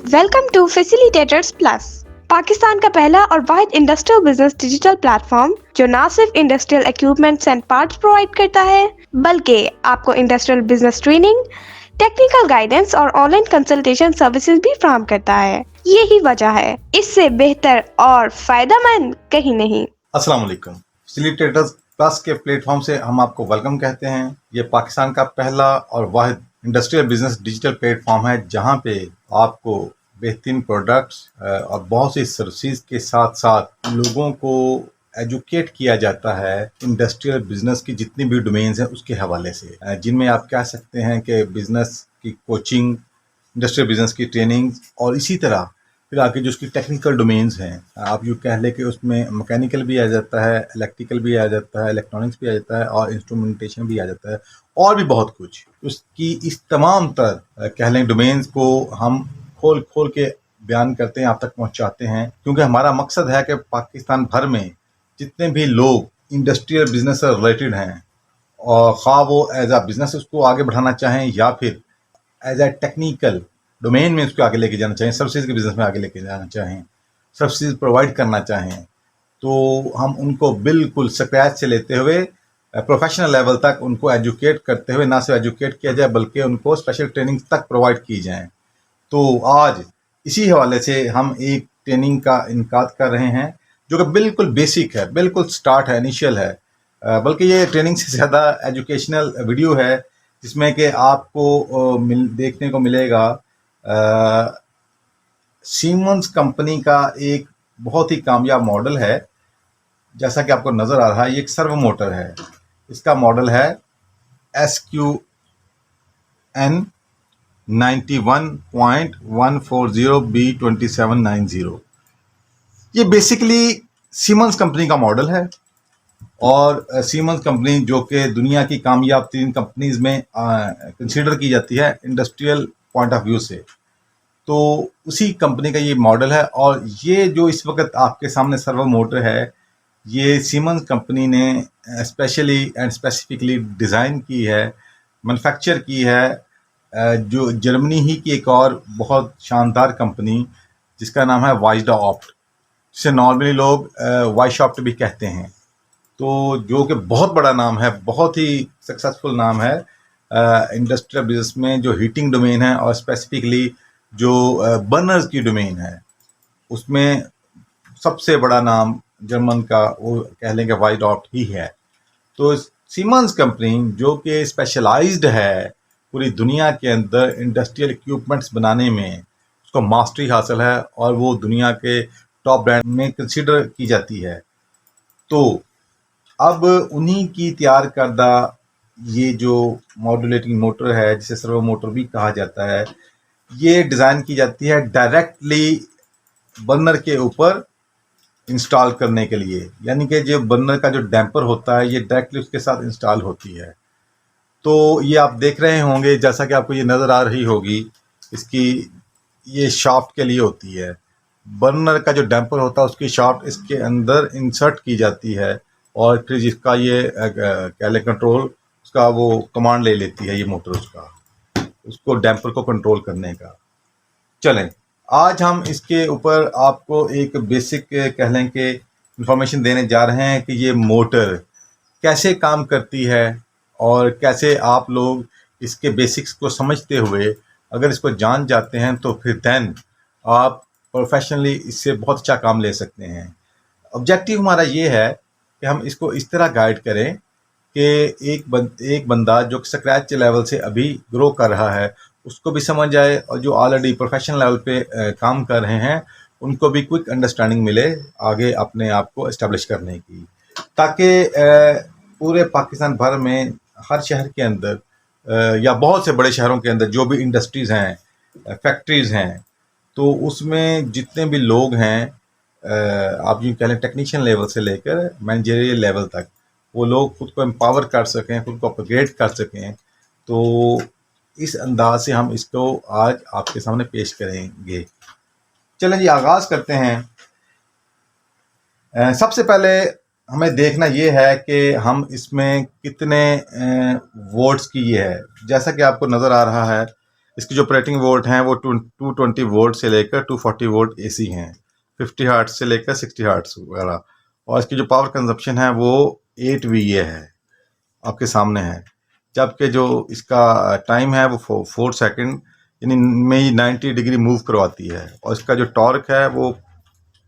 Welcome to facilitators plus, Pakistan का पहला और वाहिद इंडस्ट्रियल बिजनेस डिजिटल प्लेटफॉर्म जो ना सिर्फ industrial equipments and parts provide करता है बल्कि आपको industrial business training, technical guidance और ऑनलाइन कंसल्टेशन सर्विसेज भी फराहम करता है। यही वजह है, इससे बेहतर और फायदेमंद कहीं नहीं। अस्सलाम वालेकुम। फैसिलिटेटर्स प्लस के प्लेटफॉर्म से हम आपको वेलकम कहते हैं। ये पाकिस्तान का पहला और वाहिद इंडस्ट्रियल बिजनेस डिजिटल प्लेटफॉर्म है जहां पे आपको बेहतरीन प्रोडक्ट्स और बहुत सी सर्विसेज के साथ साथ लोगों को एजुकेट किया जाता है इंडस्ट्रियल बिजनेस की जितनी भी डोमेन्स हैं उसके हवाले से, जिनमें आप कह सकते हैं कि बिजनेस की कोचिंग, इंडस्ट्रियल बिजनेस की ट्रेनिंग और इसी तरह फिर आगे जो उसकी टेक्निकल डोमेन्स हैं, आप यूँ कह लें कि उसमें मैकेनिकल भी आ जाता है, इलेक्ट्रिकल भी आ जाता है, इलेक्ट्रॉनिक्स भी आ जाता है और इंस्ट्रूमेंटेशन भी आ जाता है और भी बहुत कुछ। उसकी इस तमाम तरह कह लें डोमेन्स को हम खोल खोल के बयान करते हैं, आप तक पहुंचाते हैं, क्योंकि हमारा मकसद है कि पाकिस्तान भर में जितने भी लोग इंडस्ट्रियल बिजनेस से रिलेटेड हैं और ख़्वाह वो एज आ बिजनेस उसको आगे बढ़ाना चाहें या फिर एज ए टेक्निकल डोमेन में उसको आगे लेके जाना चाहें, सर्विसेज के बिजनेस में आगे लेके जाना चाहें, सर्विसेज प्रोवाइड करना चाहें, तो हम उनको बिल्कुल स्क्रैच से लेते हुए प्रोफेशनल लेवल तक उनको एजुकेट करते हुए, ना सिर्फ एजुकेट किया जाए बल्कि उनको स्पेशल ट्रेनिंग तक प्रोवाइड की जाए। तो आज इसी हवाले से हम एक ट्रेनिंग का इनकाद कर रहे हैं जो कि बिल्कुल बेसिक है, बिल्कुल स्टार्ट है, इनिशियल है, बल्कि ये ट्रेनिंग से ज़्यादा एजुकेशनल वीडियो है जिसमें कि आपको देखने को मिलेगा सीमेंस कंपनी का एक बहुत ही कामयाब मॉडल है। जैसा कि आपको नज़र आ रहा है, ये एक सर्वो मोटर है। इसका मॉडल है SQN 91.140B2790। ये बेसिकली सीमेंस कंपनी का मॉडल है और सीमेंस कंपनी जो कि दुनिया की कामयाब 3 कंपनीज में कंसीडर की जाती है इंडस्ट्रियल पॉइंट ऑफ व्यू से, तो उसी कंपनी का ये मॉडल है। और ये जो इस वक्त आपके सामने सर्वो मोटर है, ये सीमेंस कंपनी ने स्पेशली एंड स्पेसिफिकली डिज़ाइन की है, मैन्युफैक्चर की है, जो जर्मनी ही की एक और बहुत शानदार कंपनी जिसका नाम है वाइजडा ऑप्ट, जिसे नॉर्मली लोग वाइशॉप्ट भी कहते हैं, तो जो कि बहुत बड़ा नाम है, बहुत ही सक्सेसफुल नाम है इंडस्ट्रियल बिजनेस में, जो हीटिंग डोमेन है और स्पेसिफिकली जो बर्नर्स की डोमेन है उसमें सबसे बड़ा नाम जर्मन का वो कह लेंगे वाइडॉप्ट ही है। तो सीमेंस कंपनी जो कि स्पेशलाइज्ड है पूरी दुनिया के अंदर इंडस्ट्रियल इक्विपमेंट्स बनाने में, उसको मास्टरी हासिल है और वो दुनिया के टॉप ब्रांड में कंसीडर की जाती है। तो अब उन्हीं की तैयार करदा ये जो मॉड्यूलेटिंग मोटर है, जिसे सर्वो मोटर भी कहा जाता है, ये डिज़ाइन की जाती है डायरेक्टली बर्नर के ऊपर इंस्टॉल करने के लिए, यानी कि जो बर्नर का जो डैम्पर होता है ये डायरेक्टली उसके साथ इंस्टॉल होती है। तो ये आप देख रहे होंगे, जैसा कि आपको ये नज़र आ रही होगी, इसकी ये शाफ्ट के लिए होती है। बर्नर का जो डैम्पर होता है उसकी शाफ्ट इसके अंदर इंसर्ट की जाती है और फिर जिसका ये कह लें कंट्रोल, उसका वो कमांड ले लेती है ये मोटर, उसको डैम्पर को कंट्रोल करने का। चलें, आज हम इसके ऊपर आपको एक बेसिक कह लें कि इंफॉर्मेशन देने जा रहे हैं कि ये मोटर कैसे काम करती है और कैसे आप लोग इसके बेसिक्स को समझते हुए अगर इसको जान जाते हैं तो फिर देन आप प्रोफेशनली इससे बहुत अच्छा काम ले सकते हैं। ऑब्जेक्टिव हमारा ये है कि हम इसको इस तरह गाइड करें कि एक बंदा जो स्क्रैच लेवल से अभी ग्रो कर रहा है उसको भी समझ आए और जो ऑलरेडी प्रोफेशनल लेवल पे काम कर रहे हैं उनको भी क्विक अंडरस्टैंडिंग मिले आगे अपने आप को इस्टेब्लिश करने की, ताकि पूरे पाकिस्तान भर में हर शहर के अंदर या बहुत से बड़े शहरों के अंदर जो भी इंडस्ट्रीज़ हैं, फैक्ट्रीज़ हैं, तो उसमें जितने भी लोग हैं, आप यूँ कह लें टेक्नीशियन लेवल से लेकर मैनेजरियल लेवल तक, वो लोग खुद को एम्पावर कर सकें, खुद को अपग्रेड कर सकें। तो इस अंदाज से हम इसको आज आपके सामने पेश करेंगे। चलें जी, आगाज़ करते हैं। सबसे पहले हमें देखना ये है कि हम इसमें कितने वोल्ट्स की ये है। जैसा कि आपको नज़र आ रहा है, इसकी जो ऑपरेटिंग वोल्ट हैं वो 220 वोल्ट से लेकर 240 वोल्ट एसी हैं, 50 हर्ट्ज से लेकर 60 हर्ट्ज वगैरह। और इसकी जो पावर कंजप्शन है वो 8 VA है, आपके सामने है। जबकि जो इसका टाइम है वो 4 सेकंड यानी में ही 90 डिग्री मूव करवाती है। और इसका जो टॉर्क है वो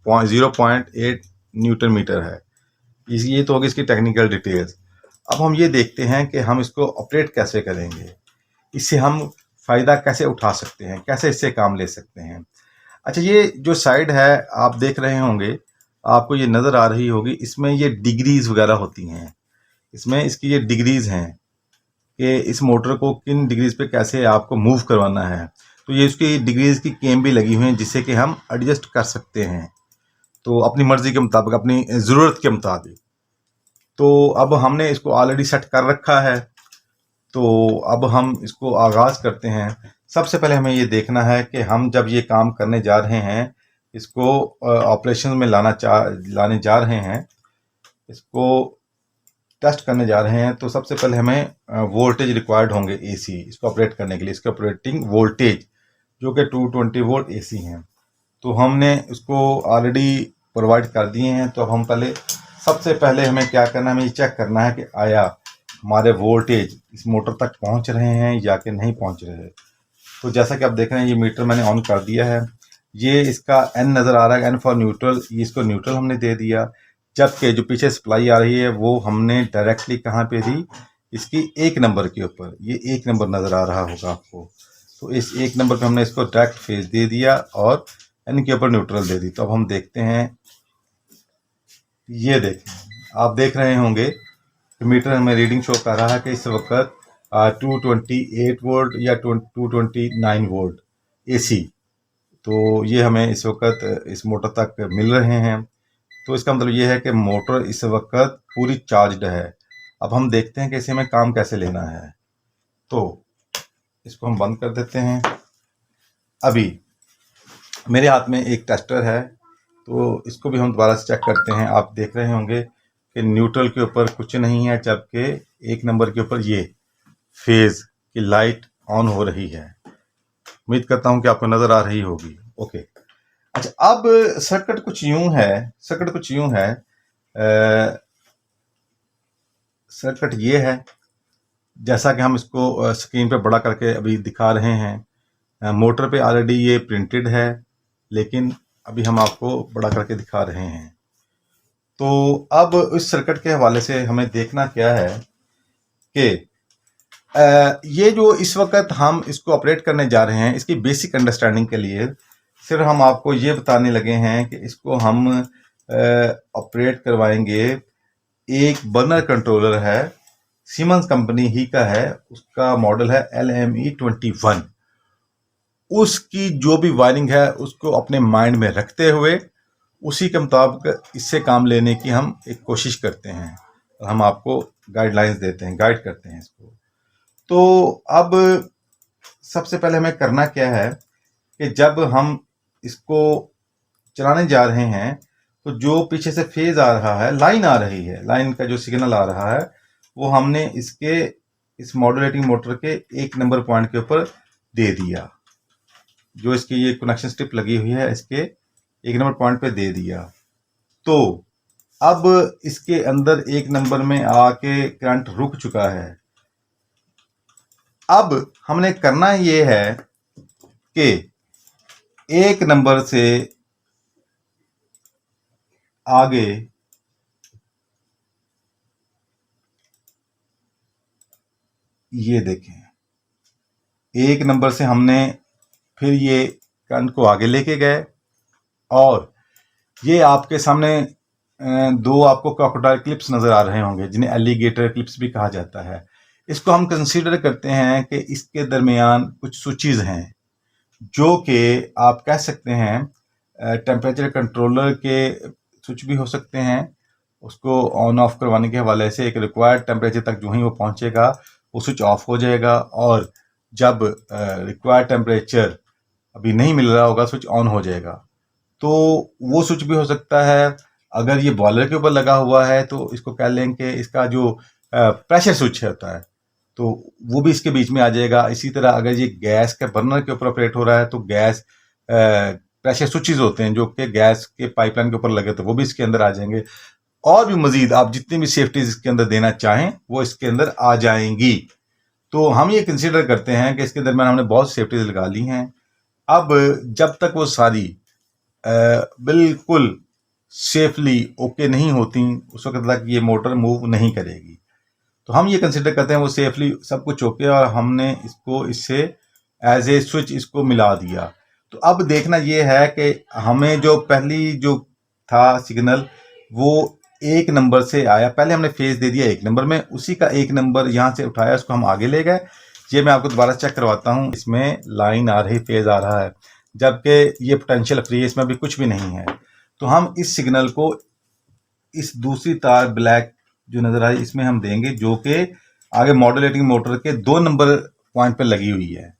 0.8 न्यूटन मीटर है। ये तो होगी इसकी टेक्निकल डिटेल्स। अब हम ये देखते हैं कि हम इसको ऑपरेट कैसे करेंगे, इससे हम फ़ायदा कैसे उठा सकते हैं, कैसे इससे काम ले सकते हैं। अच्छा, ये जो साइड है आप देख रहे होंगे, आपको ये नज़र आ रही होगी, इसमें ये डिग्रीज़ वगैरह होती हैं। इसमें इसकी ये डिग्रीज़ हैं कि इस मोटर को किन डिग्रीज़ पे कैसे आपको मूव करवाना है। तो ये इसकी डिग्रीज़ की केम भी लगी हुई हैं जिससे कि हम एडजस्ट कर सकते हैं, तो अपनी मर्ज़ी के मुताबिक, अपनी ज़रूरत के मुताबिक। तो अब हमने इसको ऑलरेडी सेट कर रखा है, तो अब हम इसको आगाज़ करते हैं। सबसे पहले हमें ये देखना है कि हम जब ये काम करने जा रहे हैं, इसको ऑपरेशन में लाने जा रहे हैं, इसको टेस्ट करने जा रहे हैं, तो सबसे पहले हमें वोल्टेज रिक्वायर्ड होंगे एसी इसको ऑपरेट करने के लिए। इसके ऑपरेटिंग वोल्टेज जो कि 220 वोल्ट एसी हैं, तो हमने इसको ऑलरेडी प्रोवाइड कर दिए हैं। तो अब हम सबसे पहले हमें क्या करना है, हमें ये चेक करना है कि आया हमारे वोल्टेज इस मोटर तक पहुंच रहे हैं या कि नहीं पहुंच रहे। तो जैसा कि आप देख रहे हैं, ये मीटर मैंने ऑन कर दिया है। ये इसका एन नज़र आ रहा है, एन फॉर न्यूट्रल, ये इसको न्यूट्रल हमने दे दिया। जबकि जो पीछे सप्लाई आ रही है वो हमने डायरेक्टली कहाँ पे दी, इसकी 1 नंबर के ऊपर। ये 1 नंबर नज़र आ रहा होगा आपको, तो इस 1 नंबर पे हमने इसको डायरेक्ट फेज दे दिया और एन के ऊपर न्यूट्रल दे दी। तो अब हम देखते हैं, ये देखें, आप देख रहे होंगे कि मीटर हमें रीडिंग शो कर रहा है कि इस वक्त 228 वोल्ट या 229 वोल्ट एसी, तो ये हमें इस वक्त इस मोटर तक मिल रहे हैं। तो इसका मतलब ये है कि मोटर इस वक्त पूरी चार्ज्ड है। अब हम देखते हैं कि इसे हमें काम कैसे लेना है। तो इसको हम बंद कर देते हैं। अभी मेरे हाथ में एक टेस्टर है, तो इसको भी हम दोबारा से चेक करते हैं। आप देख रहे होंगे कि न्यूट्रल के ऊपर कुछ नहीं है, जबकि 1 नंबर के ऊपर ये फेज की लाइट ऑन हो रही है। उम्मीद करता हूं कि आपको नज़र आ रही होगी। ओके, अच्छा, अब सर्किट कुछ यूं है, सर्किट ये है, जैसा कि हम इसको स्क्रीन पे बड़ा करके अभी दिखा रहे हैं। मोटर पे ऑलरेडी ये प्रिंटेड है, लेकिन अभी हम आपको बड़ा करके दिखा रहे हैं। तो अब इस सर्किट के हवाले से हमें देखना क्या है कि ये जो इस वक्त हम इसको ऑपरेट करने जा रहे हैं, इसकी बेसिक अंडरस्टैंडिंग के लिए सिर्फ हम आपको ये बताने लगे हैं कि इसको हम ऑपरेट करवाएंगे। एक बर्नर कंट्रोलर है, सीमेंस कंपनी ही का है, उसका मॉडल है LME21। उसकी जो भी वायरिंग है उसको अपने माइंड में रखते हुए उसी के मुताबिक इससे काम लेने की हम एक कोशिश करते हैं और हम आपको गाइडलाइंस देते हैं, गाइड करते हैं इसको। तो अब सबसे पहले हमें करना क्या है कि जब हम इसको चलाने जा रहे हैं, तो जो पीछे से फेज आ रहा है, लाइन आ रही है, लाइन का जो सिग्नल आ रहा है, वो हमने इस मॉड्यूलेटिंग मोटर के 1 नंबर पॉइंट के ऊपर दे दिया। जो इसकी ये कनेक्शन स्ट्रिप लगी हुई है, इसके 1 नंबर पॉइंट पे दे दिया। तो अब इसके अंदर 1 नंबर में आके करंट रुक चुका है। अब हमने करना ये है कि 1 नंबर से आगे ये देखें, 1 नंबर से हमने फिर ये करंट को आगे लेके गए और ये आपके सामने 2 आपको क्रोकोडाइल क्लिप्स नज़र आ रहे होंगे, जिन्हें एलिगेटर क्लिप्स भी कहा जाता है। इसको हम कंसीडर करते हैं कि इसके दरमियान कुछ स्विचेस हैं, जो कि आप कह सकते हैं टेम्परेचर कंट्रोलर के स्विच भी हो सकते हैं। उसको ऑन ऑफ करवाने के हवाले से एक रिक्वायर्ड टेम्परेचर तक जो ही वो पहुंचेगा, वो स्विच ऑफ हो जाएगा, और जब रिक्वायर्ड टेम्परेचर अभी नहीं मिल रहा होगा, स्विच ऑन हो जाएगा। तो वो स्विच भी हो सकता है। अगर ये बॉयलर के ऊपर लगा हुआ है तो इसको कह लें कि इसका जो प्रेशर स्विच होता है, तो वो भी इसके बीच में आ जाएगा। इसी तरह अगर ये गैस के बर्नर के ऊपर ऑपरेट हो रहा है तो गैस प्रेशर स्विचेस होते हैं जो कि गैस के पाइपलाइन के ऊपर लगे, तो वो भी इसके अंदर आ जाएंगे। और भी मजीद आप जितनी भी सेफ्टीज इसके अंदर देना चाहें वो इसके अंदर आ जाएंगी। तो हम ये कंसीडर करते हैं कि इसके दरमियान हमने बहुत सेफ्टीज लगा ली हैं। अब जब तक वो सारी बिल्कुल सेफली ओके नहीं होती उस वक्त तक ये मोटर मूव नहीं करेगी। तो हम ये कंसिडर करते हैं वो सेफली सब कुछ ओके और हमने इसको इससे एज ए स्विच इसको मिला दिया। तो अब देखना ये है कि हमें जो पहली जो था सिग्नल वो 1 नंबर से आया, पहले हमने फेज दे दिया 1 नंबर में, उसी का 1 नंबर यहाँ से उठाया, उसको हम आगे ले गए। ये मैं आपको दोबारा चेक करवाता हूँ, इसमें लाइन आ रही, फेज आ रहा है, जबकि ये पोटेंशियल फ्री है, इसमें भी कुछ भी नहीं है। तो हम इस सिग्नल को इस दूसरी तार ब्लैक जो नजर आई इसमें हम देंगे, जो कि आगे मॉड्यूलेटिंग मोटर के 2 नंबर पॉइंट पे लगी हुई है।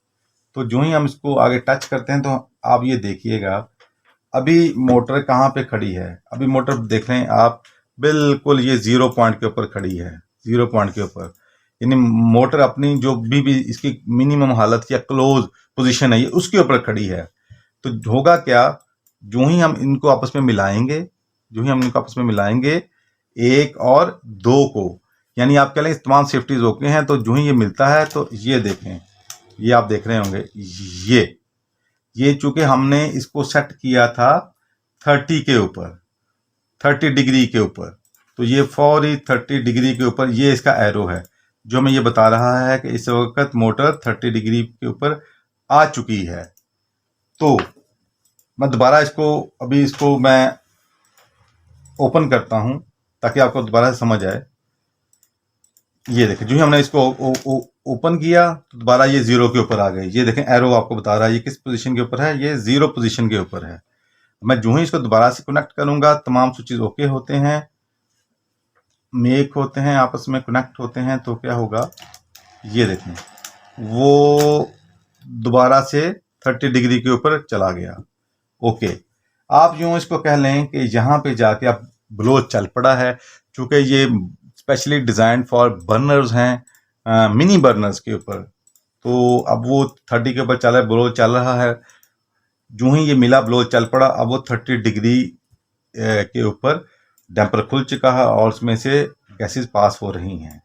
तो जो ही हम इसको आगे टच करते हैं तो आप ये देखिएगा अभी मोटर कहाँ पे खड़ी है। अभी मोटर देख रहे हैं आप, बिल्कुल ये 0 पॉइंट के ऊपर खड़ी है, 0 पॉइंट के ऊपर, यानी मोटर अपनी जो भी इसकी मिनिमम हालत या क्लोज पोजीशन है ये उसके ऊपर खड़ी है। तो होगा क्या, जो ही हम इनको आपस में मिलाएंगे, जो ही हम इनको आपस में मिलाएंगे 1 और 2 को, यानी आप कह लें तमाम सेफ्टीज ओके हैं, तो जो ही ये मिलता है तो ये देखें, ये आप देख रहे होंगे, ये चूंकि हमने इसको सेट किया था 30 के ऊपर, 30 डिग्री के ऊपर, तो ये फौरी 30 डिग्री के ऊपर ये इसका एरो है जो हमें ये बता रहा है कि इस वक्त मोटर 30 डिग्री के ऊपर आ चुकी है। तो मैं दोबारा इसको मैं ओपन करता हूं ताकि आपको दोबारा से समझ आए। ये देखें, जो ही हमने इसको ओपन किया तो दोबारा ये 0 के ऊपर आ गई। ये देखें एरो आपको बता रहा है ये किस पोजीशन के ऊपर है, ये 0 पोजीशन के ऊपर है। मैं जो ही इसको दोबारा से कनेक्ट करूंगा, तमाम स्विचेस ओके होते हैं, मेक होते हैं, आपस में कनेक्ट होते हैं, तो क्या होगा, ये देखें वो दोबारा से 30 डिग्री के ऊपर चला गया। ओके, आप यूं इसको कह लें कि यहाँ पे जाके अब ब्लो चल पड़ा है, चूंकि ये स्पेशली डिजाइन फॉर बर्नर्स हैं, मिनी बर्नर्स के ऊपर, तो अब वो 30 के ऊपर चल रहा है, ब्लो चल रहा है। जो ही ये मिला ब्लो चल पड़ा, अब वो 30 डिग्री के ऊपर डैम्पर खुल चुका है और उसमें से गैसेस पास हो रही हैं।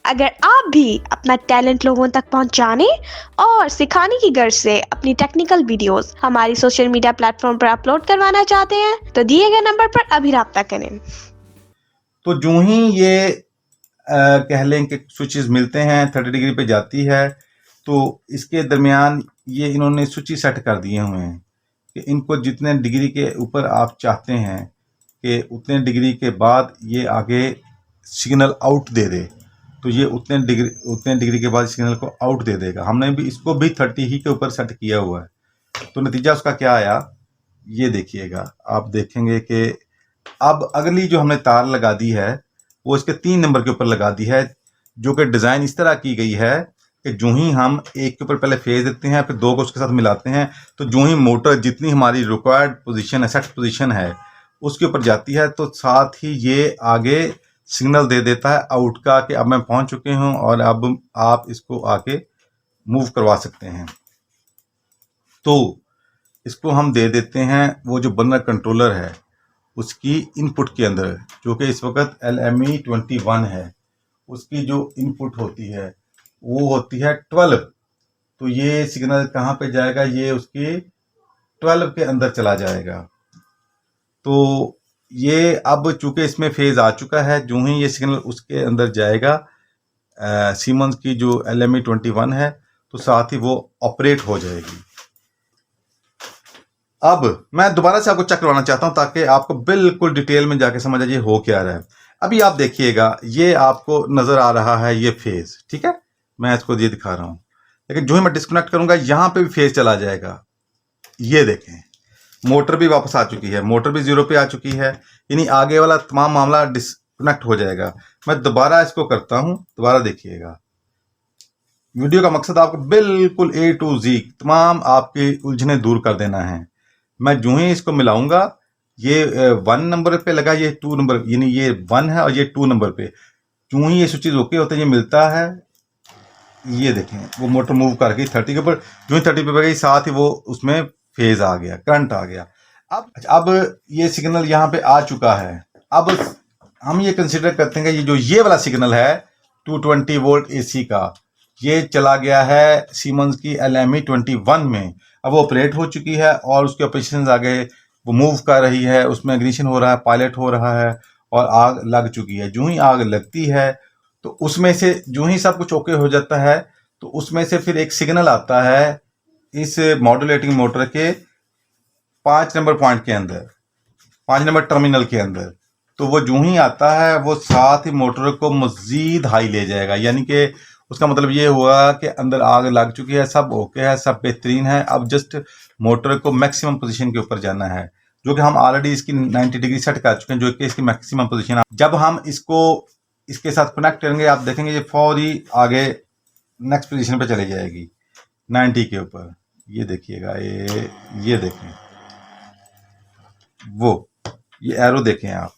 अगर आप भी अपना टैलेंट लोगों तक पहुंचाने और सिखाने की गर्ज से अपनी टेक्निकल वीडियोस हमारी सोशल मीडिया प्लेटफॉर्म पर अपलोड करवाना चाहते हैं तो दिए गए नंबर पर अभी राब्ता करें। तो जो ही ये कह लें कि स्विचेस मिलते हैं, 30 डिग्री पे जाती है, तो इसके दरमियान ये इन्होंने स्विचेस सेट कर दिए हुए हैं कि इनको जितने डिग्री के ऊपर आप चाहते हैं कि उतने डिग्री के बाद ये आगे सिग्नल आउट दे दे, तो ये उतने डिग्री के बाद सिग्नल को आउट दे देगा। हमने भी इसको भी 30 ही के ऊपर सेट किया हुआ है। तो नतीजा उसका क्या आया, ये देखिएगा, आप देखेंगे कि अब अगली जो हमने तार लगा दी है वो इसके 3 नंबर के ऊपर लगा दी है, जो कि डिज़ाइन इस तरह की गई है कि जो ही हम 1 के ऊपर पहले फेज देते हैं, फिर 2 को उसके साथ मिलाते हैं, तो जो ही मोटर जितनी हमारी रिक्वायर्ड पोजीशन है, सेट पोजीशन है, उसके ऊपर जाती है, तो साथ ही ये आगे सिग्नल दे देता है आउट का कि अब मैं पहुंच चुके हूं और अब आप इसको आके मूव करवा सकते हैं। तो इसको हम दे देते हैं वो जो बर्नर कंट्रोलर है उसकी इनपुट के अंदर, जो कि इस वक्त LME21 है, उसकी जो इनपुट होती है वो होती है 12। तो ये सिग्नल कहाँ पे जाएगा, ये उसके 12 के अंदर चला जाएगा। तो ये अब चूंकि इसमें फेज आ चुका है, जो ही ये सिग्नल उसके अंदर जाएगा सीमेंस की जो LME21 है, तो साथ ही वो ऑपरेट हो जाएगी। अब मैं दोबारा से आपको चेक करवाना चाहता हूं ताकि आपको बिल्कुल डिटेल में जाके समझ आ जाए हो क्या रहा है। अभी आप देखिएगा, ये आपको नजर आ रहा है ये फेज, ठीक है, मैं इसको ये दिखा रहा हूं, लेकिन जो ही मैं डिस्कनेक्ट करूंगा यहां पे भी फेज चला जाएगा। ये देखें, मोटर भी वापस आ चुकी है, मोटर भी 0 पे आ चुकी है, यानी आगे वाला तमाम मामला डिस्कनेक्ट हो जाएगा। मैं दोबारा इसको करता हूं, दोबारा देखिएगा। वीडियो का मकसद आपको बिल्कुल A to Z तमाम आपकी उलझने दूर कर देना है। मैं जो ही इसको मिलाऊंगा, ये 1 नंबर पे लगा, ये 2 नंबर, यानी ये 1 है और ये 2 नंबर पे, जो ही ये स्विचेस ओके होते हैं, ये मिलता है, ये देखें वो मोटर मूव कर गई 30 के ऊपर, जो ही 30 पे गई साथ ही वो उसमें फेज आ गया, करंट आ गया। अब ये सिग्नल यहाँ पे आ चुका है। अब हम ये कंसिडर करते हैं कि ये वाला सिग्नल है 220 वोल्ट एसी का, ये चला गया है सीमेंस की LME 21 में। अब वो ऑपरेट हो चुकी है और उसके ऑपरेशन आगे वो मूव कर रही है, उसमें इग्निशन हो रहा है, पायलट हो रहा है और आग लग चुकी है। जो ही आग लगती है तो उसमें से जो ही सब कुछ ओके हो जाता है तो उसमें से फिर एक सिग्नल आता है इस मॉड्यूलेटिंग मोटर के 5 नंबर पॉइंट के अंदर, 5 नंबर टर्मिनल के अंदर। तो वो जो ही आता है वो साथ ही मोटर को मजीद हाई ले जाएगा, यानी कि उसका मतलब ये हुआ कि अंदर आग लग चुकी है, सब ओके है, सब बेहतरीन है। अब जस्ट मोटर को मैक्सिमम पोजीशन के ऊपर जाना है, जो कि हम ऑलरेडी इसकी 90 डिग्री सेट कर चुके हैं, जो कि इसकी मैक्सिमम पोजीशन। जब हम इसको इसके साथ कनेक्ट करेंगे आप देखेंगे ये फौरी आगे नेक्स्ट पोजीशन पे चली जाएगी 90 के ऊपर। ये देखिएगा, ये देखें, वो ये एरो देखें आप,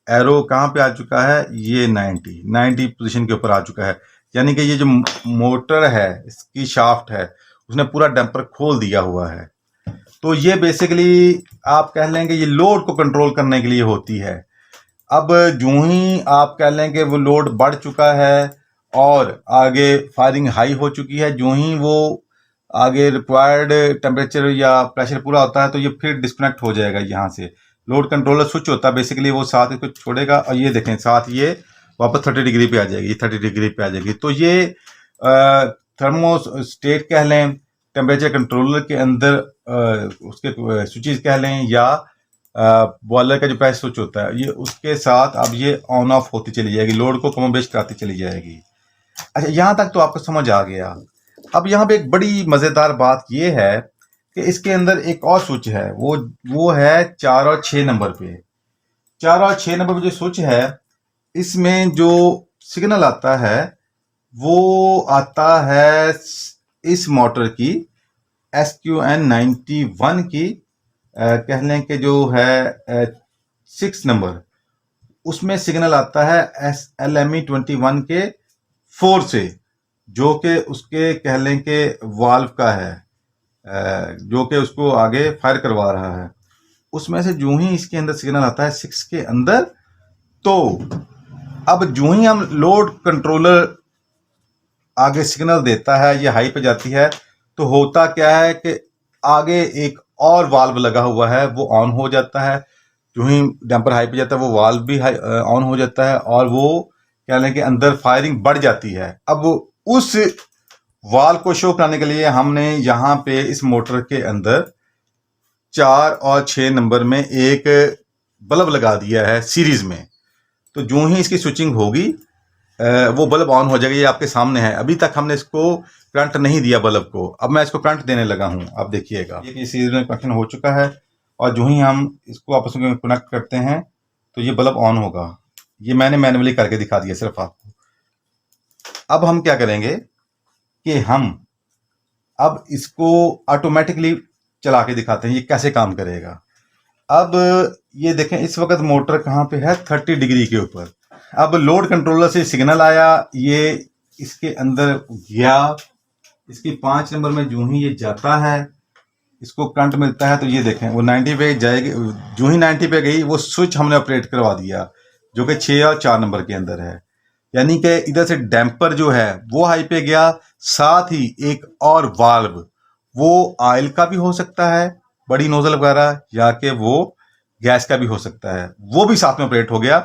एरो कहाँ पे आ चुका है, ये 90 पोजीशन के ऊपर आ चुका है। यानी कि ये जो मोटर है इसकी शाफ्ट है उसने पूरा डैम्पर खोल दिया हुआ है। तो ये बेसिकली आप कह लें कि ये लोड को कंट्रोल करने के लिए होती है। अब जो ही आप कह लें कि वो लोड बढ़ चुका है और आगे फायरिंग हाई हो चुकी है, जो ही वो आगे रिक्वायर्ड टेम्परेचर या प्रेशर पूरा होता है तो ये फिर डिस्कनेक्ट हो जाएगा। यहाँ से लोड कंट्रोलर स्विच होता है बेसिकली, वो साथ इसको छोड़ेगा और ये देखें साथ ये वापस 30 डिग्री पे आ जाएगी, 30 डिग्री पे आ जाएगी। तो ये थर्मोस्टेट कह लें, टेम्परेचर कंट्रोलर के अंदर उसके स्विचेस कह लें, या बॉयलर का जो प्रेशर स्विच होता है, ये उसके साथ अब ये ऑन ऑफ होती चली जाएगी, लोड को कम बेश कराती चली जाएगी। अच्छा, यहाँ तक तो आपको समझ आ गया। अब यहाँ पे एक बड़ी मज़ेदार बात ये है कि इसके अंदर एक और स्विच है, वो है 4 और 6 नंबर पे। 4 और 6 नंबर पे जो स्विच है इसमें जो सिग्नल आता है वो आता है इस मोटर की SQN91 की कह लें कि जो है 6 नंबर, उसमें सिग्नल आता है LME 21 के 4 से, जो कि उसके कह लें कि वाल्व का है, जो कि उसको आगे फायर करवा रहा है। उसमें से जो ही इसके अंदर सिग्नल आता है 6 के अंदर, तो अब जो ही हम लोड कंट्रोलर आगे सिग्नल देता है, ये हाई पे जाती है, तो होता क्या है कि आगे एक और वाल्व लगा हुआ है वो ऑन हो जाता है। जो ही डैम्पर हाई पे जाता है वो वाल्व भी ऑन हो जाता है और वो क्या लें कि अंदर फायरिंग बढ़ जाती है। अब उस वाल्व को शो कराने के लिए हमने यहाँ पे इस मोटर के अंदर 4 और 6 नंबर में एक बल्ब लगा दिया है सीरीज में। तो जो ही इसकी स्विचिंग होगी वो बल्ब ऑन हो जाएगा। ये आपके सामने है, अभी तक हमने इसको करंट नहीं दिया बल्ब को, अब मैं इसको करंट देने लगा हूँ। आप देखिएगा ये सीरीज में कनेक्शन हो चुका है और जो ही हम इसको आपस में कनेक्ट करते हैं तो ये बल्ब ऑन होगा। ये मैंने मैनुअली करके दिखा दिया सिर्फ आपको। अब हम क्या करेंगे कि हम अब इसको ऑटोमेटिकली चला के दिखाते हैं ये कैसे काम करेगा। अब ये देखें इस वक्त मोटर कहाँ पे है, 30 डिग्री के ऊपर। अब लोड कंट्रोलर से सिग्नल आया, ये इसके अंदर गया, इसकी 5 नंबर में जो ही ये जाता है इसको करंट मिलता है, तो ये देखें वो 90 पे जाएगी। जो ही 90 पे गई वो स्विच हमने ऑपरेट करवा दिया जो कि 6 और 4 नंबर के अंदर है। यानी कि इधर से डैम्पर जो है वो हाई पे गया, साथ ही एक और वाल्व, वो ऑयल का भी हो सकता है बड़ी नोजल वगैरह, या कि वो गैस का भी हो सकता है, वो भी साथ में ऑपरेट हो गया।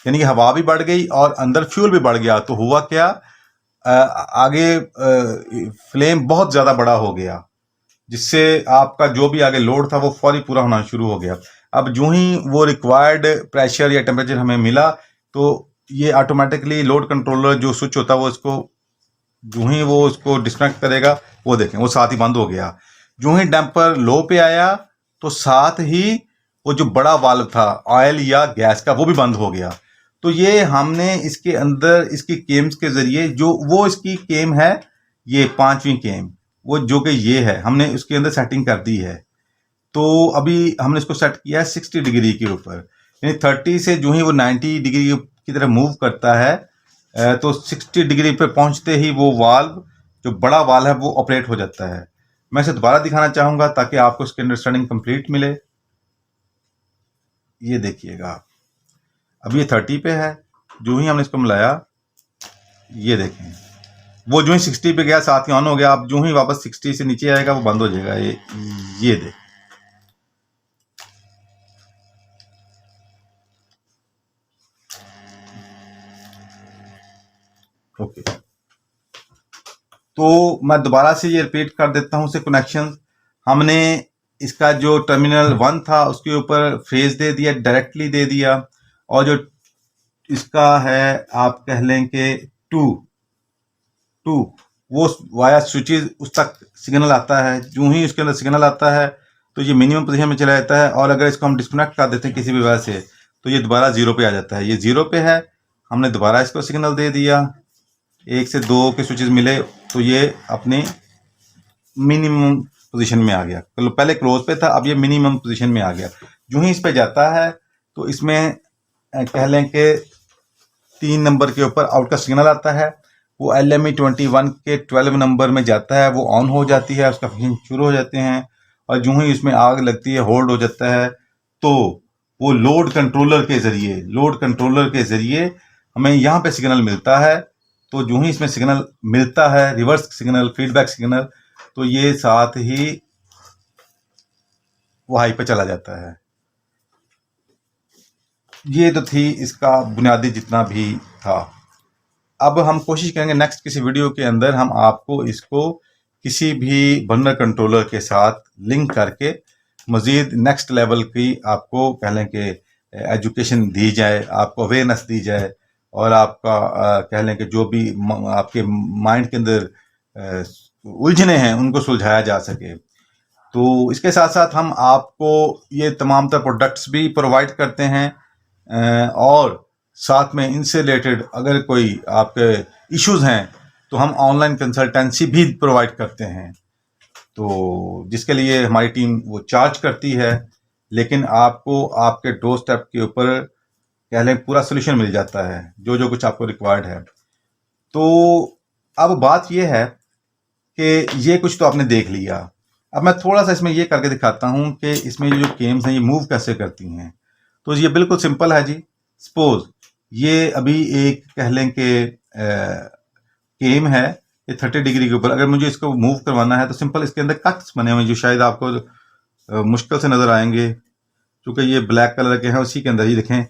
यानी कि हवा भी बढ़ गई और अंदर फ्यूल भी बढ़ गया। तो हुआ क्या, आगे फ्लेम बहुत ज़्यादा बड़ा हो गया, जिससे आपका जो भी आगे लोड था वो फौरी पूरा होना शुरू हो गया। अब जो ही वो रिक्वायर्ड प्रेशर या टेम्परेचर हमें मिला तो ये ऑटोमेटिकली लोड कंट्रोलर जो स्विच होता है वो इसको जो ही वो उसको डिस्कनेक्ट करेगा, वो देखें वो साथ ही बंद हो गया। जो ही डैम्पर लो पे आया तो साथ ही वो जो बड़ा वाल्व था ऑयल या गैस का वो भी बंद हो गया। तो ये हमने इसके अंदर इसकी केम्स के जरिए, जो वो इसकी केम है ये 5वीं केम, वो जो कि ये है, हमने उसके अंदर सेटिंग कर दी है। तो अभी हमने इसको सेट किया है 60 डिग्री के ऊपर, यानी 30 से जो ही वो 90 डिग्री की तरफ मूव करता है तो 60 डिग्री पे पहुंचते ही वो वाल्व, जो बड़ा वाल्व है, वो ऑपरेट हो जाता है। मैं इसे दोबारा दिखाना चाहूँगा ताकि आपको इसकी अंडरस्टैंडिंग कंप्लीट मिले। ये देखिएगा, अब ये 30 पे है, जो ही हमने इसको मिलाया, ये देखें, वो जो ही 60 पे गया साथ ही ऑन हो गया। अब जो ही वापस 60 से नीचे आएगा वो बंद हो जाएगा। ये देख, ओके। तो मैं दोबारा से ये रिपीट कर देता हूँ, से कनेक्शन हमने इसका जो टर्मिनल 1 था उसके ऊपर फेज दे दिया, डायरेक्टली दे दिया, और जो इसका है आप कह लें कि 2 वो वाया स्विचेस उस तक सिग्नल आता है। जो ही उसके अंदर सिग्नल आता है तो ये मिनिमम पोजीशन में चला जाता है, और अगर इसको हम डिस्कनेक्ट कर देते हैं किसी भी वजह से तो ये दोबारा 0 पे आ जाता है। ये 0 पे है, हमने दोबारा इसको सिग्नल दे दिया, 1 से 2 के स्विचेस मिले तो ये अपने मिनिमम पोजीशन में आ गया। पहले क्लोज पे था, अब ये मिनिमम पोजीशन में आ गया। जो ही इस पे जाता है तो इसमें कह लें कि 3 नंबर के ऊपर आउट का सिग्नल आता है, वो LME21 के 12 नंबर में जाता है, वो ऑन हो जाती है, उसका फंक्शन शुरू हो जाते हैं। और जो ही इसमें आग लगती है, होल्ड हो जाता है, तो वो लोड कंट्रोलर के ज़रिए हमें यहाँ पे सिग्नल मिलता है। तो जो ही इसमें सिग्नल मिलता है, रिवर्स सिग्नल, फीडबैक सिग्नल, तो ये साथ ही वो हाई पे चला जाता है। ये तो थी इसका बुनियादी जितना भी था। अब हम कोशिश करेंगे नेक्स्ट किसी वीडियो के अंदर हम आपको इसको किसी भी बर्नर कंट्रोलर के साथ लिंक करके मज़ीद नेक्स्ट लेवल की आपको कह लें कि एजुकेशन दी जाए, आपको अवेयरनेस दी जाए, और आपका कह लें कि जो भी आपके माइंड के अंदर उलझने हैं उनको सुलझाया जा सके। तो इसके साथ साथ हम आपको ये तमाम तरह प्रोडक्ट्स भी प्रोवाइड करते हैं, और साथ में इनसे रिलेटेड अगर कोई आपके इश्यूज़ हैं तो हम ऑनलाइन कंसल्टेंसी भी प्रोवाइड करते हैं। तो जिसके लिए हमारी टीम वो चार्ज करती है, लेकिन आपको आपके डोर स्टेप के ऊपर कह लें पूरा सोल्यूशन मिल जाता है, जो जो कुछ आपको रिक्वायर्ड है। तो अब बात यह है कि ये कुछ तो आपने देख लिया, अब मैं थोड़ा सा इसमें ये करके दिखाता हूँ कि इसमें जो गेम्स हैं ये मूव कैसे करती हैं। तो ये बिल्कुल सिंपल है जी। सपोज ये अभी एक कह लें कि गेम है, ये 30 डिग्री के ऊपर, अगर मुझे इसको मूव करवाना है तो सिंपल इसके अंदर कट्स बने हुए जो शायद आपको मुश्किल से नज़र आएंगे, क्योंकि ये ब्लैक कलर के हैं। उसी के अंदर ये देखें,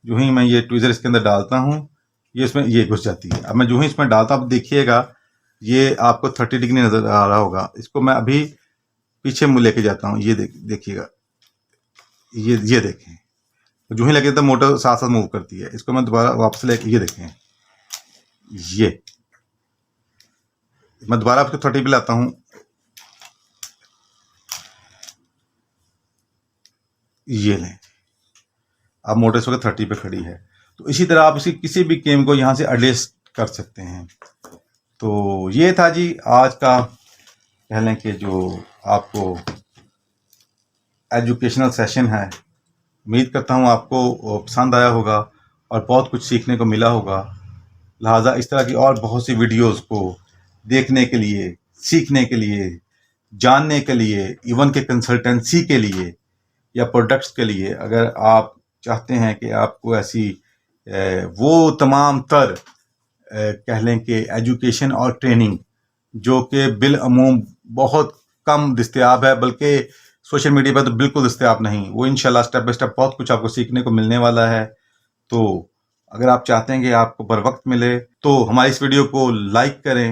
जो ही मैं ये ट्वीज़र इसके अंदर डालता हूँ ये इसमें ये घुस जाती है। अब मैं जो ही इसमें डालता हूँ, अब देखिएगा ये आपको 30 डिग्री नज़र आ रहा होगा। इसको मैं अभी पीछे मुँह लेके जाता हूँ, ये देखिएगा, ये देखें, जो ही लगे तो मोटर साथ साथ मूव करती है। इसको मैं दोबारा वापस लेके, ये देखें, ये मैं दोबारा आपको 30 पे लाता हूँ, ये लें, अब मोटर इस वक्त 30 पे खड़ी है। तो इसी तरह आप इसकी किसी भी गेम को यहाँ से एडजस्ट कर सकते हैं। तो ये था जी आज का कह लें कि जो आपको एजुकेशनल सेशन है। उम्मीद करता हूँ आपको पसंद आया होगा और बहुत कुछ सीखने को मिला होगा। लिहाजा इस तरह की और बहुत सी वीडियोस को देखने के लिए, सीखने के लिए, जानने के लिए, इवन के कंसल्टेंसी के लिए या प्रोडक्ट्स के लिए, अगर आप चाहते हैं कि आपको ऐसी वो तमाम तर कह लें कि एजुकेशन और ट्रेनिंग जो कि बिलअमूम बहुत कम दस्तयाब है, बल्कि सोशल मीडिया पर तो बिल्कुल दस्तयाब नहीं, वो इंशाल्लाह स्टेप बाय स्टेप बहुत कुछ आपको सीखने को मिलने वाला है। तो अगर आप चाहते हैं कि आपको बर वक्त मिले तो हमारी इस वीडियो को लाइक करें,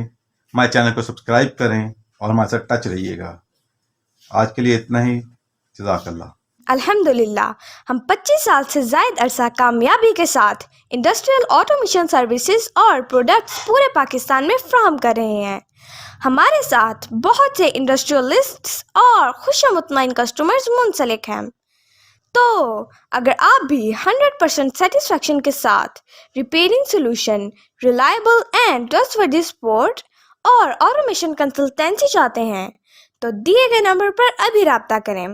हमारे चैनल को सब्सक्राइब करें और हमारे साथ टच रहिएगा। आज के लिए इतना ही। जज़ाकल्लाह। अल्हम्दुलिल्लाह, हम 25 साल से ज़ायद अरसा कामयाबी के साथ इंडस्ट्रियल ऑटोमेशन सर्विसेज और प्रोडक्ट्स पूरे पाकिस्तान में फ्राहम कर रहे हैं। हमारे साथ बहुत से इंडस्ट्रियलिस्ट्स और खुशमुतमईन कस्टमर्स मुंसलिक हैं। तो अगर आप भी 100% सेटिस्फेक्शन के साथ repairing solution, reliable and trustworthy support और ऑटोमेशन कंसल्टेंसी चाहते हैं तो दिए गए नंबर पर अभी राब्ता करें।